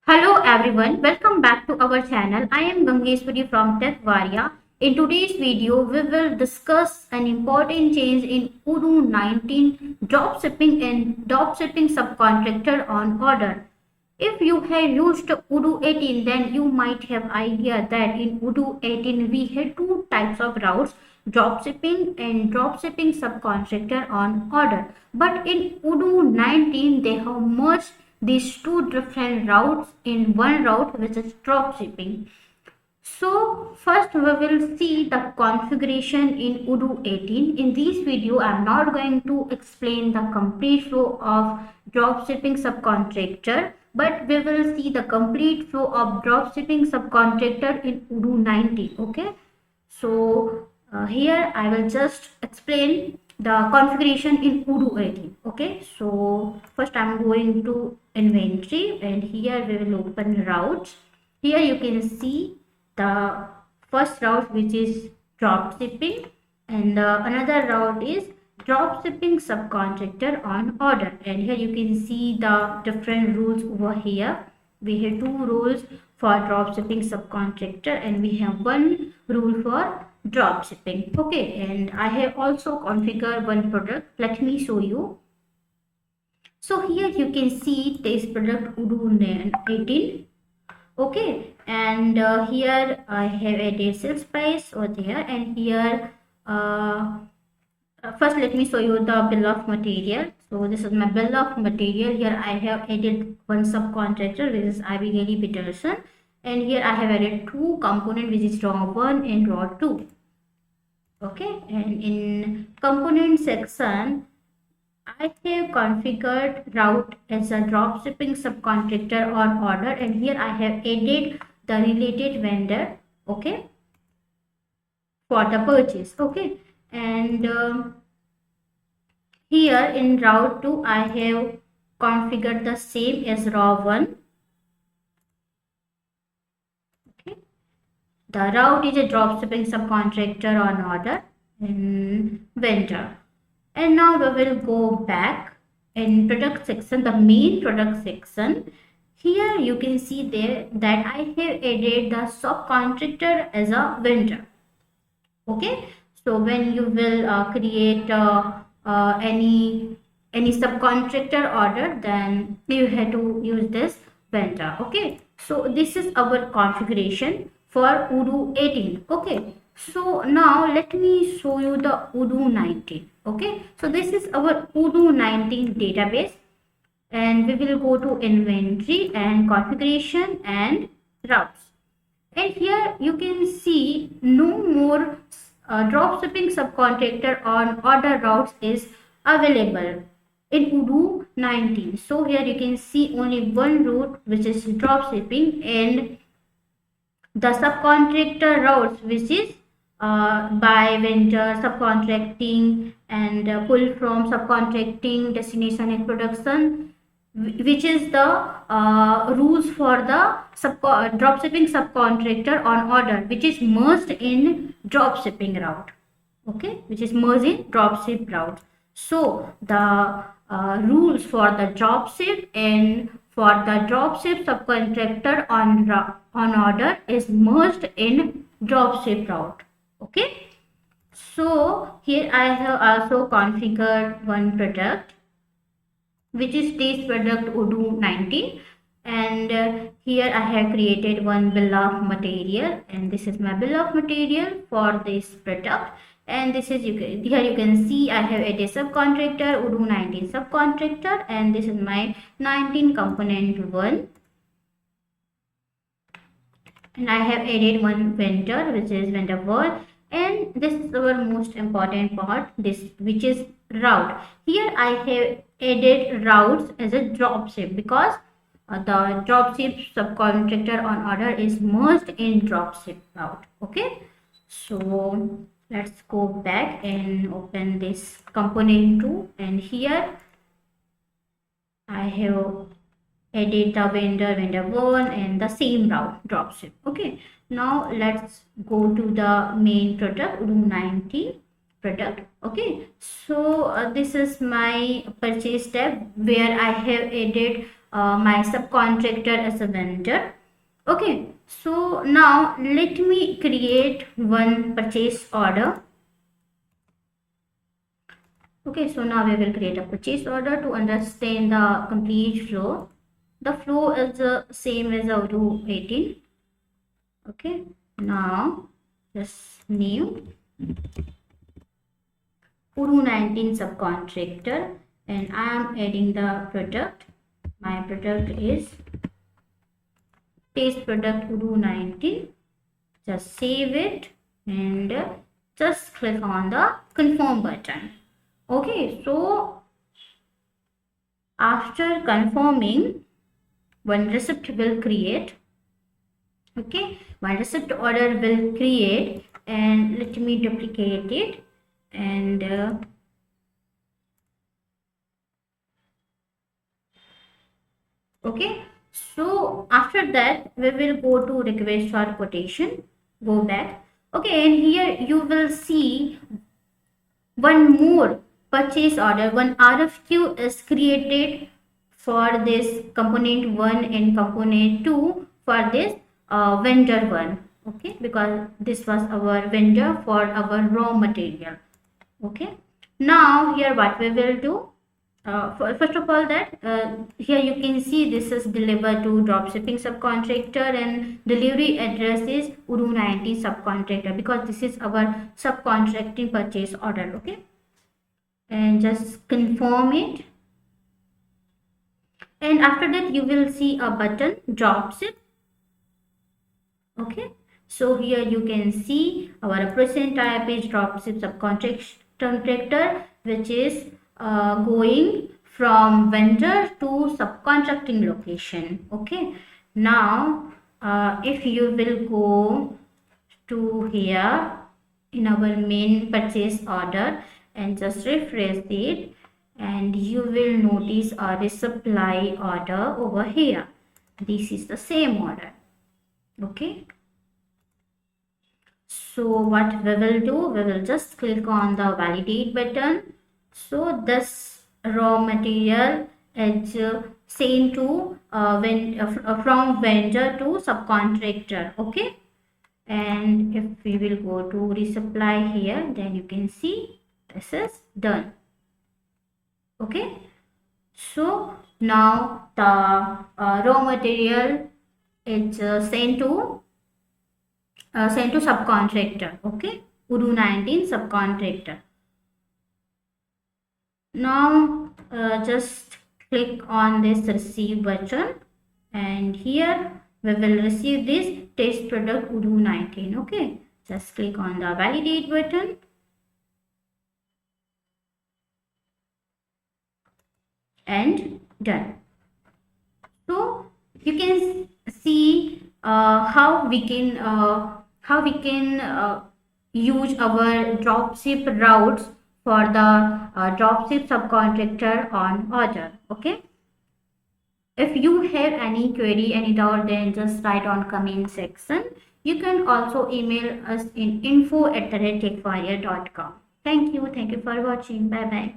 Hello everyone, welcome back to our channel. I am Gangeshwari from Techvaria. In today's video, we will discuss an important change in Odoo 19 dropshipping and dropshipping subcontractor on order. If you have used Odoo 18, then you might have idea that in Odoo 18 we had two types of routes, dropshipping and dropshipping subcontractor on order. But in Odoo 19 they have merged these two different routes in one route, which is dropshipping. So first we will see the configuration in Odoo 18. In this video I am not going to explain the complete flow of dropshipping subcontractor, but we will see the complete flow of dropshipping subcontractor in Odoo 19. Okay, so here I will just explain the configuration in Odoo 18. Okay, so first I am going to inventory and here we will open routes. Here you can see the first route, which is dropshipping, and another route is dropshipping subcontractor on order. And here you can see the different rules over here. We have two rules for dropshipping subcontractor and we have one rule for dropshipping. Okay, and I have also configured one product. Let me show you. So here you can see this product Odoo 18. Okay, and here I have added sales price over there, and here first let me show you the bill of material. So this is my bill of material. Here I have added one subcontractor, which is Abigail Peterson, and here I have added two components, which is raw 1 and raw 2. Okay, and in component section I have configured route as a dropshipping subcontractor on order, and here I have added the related vendor, okay, for the purchase. Okay, and here in route 2 I have configured the same as raw 1. Okay, the route is a dropshipping subcontractor on order and vendor. And now we will go back in product section, the main product section. Here you can see there that I have added the subcontractor as a vendor. Okay, so when you will create any subcontractor order, then you have to use this vendor. Okay, so this is our configuration for Odoo 18. Okay, so now let me show you the Odoo 19. Okay, so this is our Odoo 19 database, and we will go to inventory and configuration and routes. And here you can see no more dropshipping subcontractor on order routes is available in Odoo 19. So here you can see only one route, which is dropshipping, and the subcontractor routes, which is by vendor, subcontracting, and pull from subcontracting, destination and production, which is the rules for the dropshipping subcontractor on order, which is merged in dropshipping route. Okay, which is merged in dropship route. So the rules for the dropship and for the dropship subcontractor on order is merged in dropship route. Okay, so here I have also configured one product, which is this product Odoo 19, and here I have created one bill of material, and this is my bill of material for this product. And this is here you can see I have added subcontractor Odoo 19 subcontractor, and this is my 19 component 1, and I have added one vendor, which is vendor 1. And this is our most important part, this, which is route. Here I have added routes as a dropship because the dropship subcontractor on order is merged in dropship route. Okay, so let's go back and open this component 2, and here I have added the vendor 1 and the same route dropship. Okay, now let's go to the main product Odoo 19 product. Okay, so this is my purchase tab where I have added my subcontractor as a vendor. Okay, so now let me create one purchase order. Okay, so now we will create a purchase order to understand the complete flow. The flow is the same as Odoo 18. Okay, now just new Odoo 19 subcontractor, and I am adding the product. My product is test product Odoo 19. Just save it and just click on the confirm button. Okay, so after confirming, one receipt will create. Okay, one receipt order will create, and let me duplicate it, and okay, so after that we will go to request for quotation, go back. Okay, and here you will see one more purchase order, one RFQ is created for this component 1 and component 2 for this vendor 1. Okay, because this was our vendor for our raw material. Okay, now here what we will do, first of all that here you can see this is delivered to dropshipping subcontractor and delivery address is Odoo 19 subcontractor, because this is our subcontracting purchase order. Okay, and just confirm it, and after that you will see a button dropship. Okay, so here you can see our present type is dropship subcontractor, which is going from vendor to subcontracting location. Okay, now if you will go to here in our main purchase order and just refresh it, and you will notice a resupply order over here. This is the same order. Okay, so what we will do, we will just click on the validate button. So this raw material is sent to from vendor to subcontractor. Okay, and if we will go to resupply here, then you can see this is done. Okay, so now the raw material is sent to subcontractor. Okay, Odoo 19 subcontractor. Now just click on this receive button, and here we will receive this test product Odoo 19. Okay, just click on the validate button, and done. So you can see how we can use our dropship routes for the dropship subcontractor on order. Okay, if you have any query, any doubt, then just write on comment section. You can also email us in info@techvaria.com. Thank you for watching. Bye bye.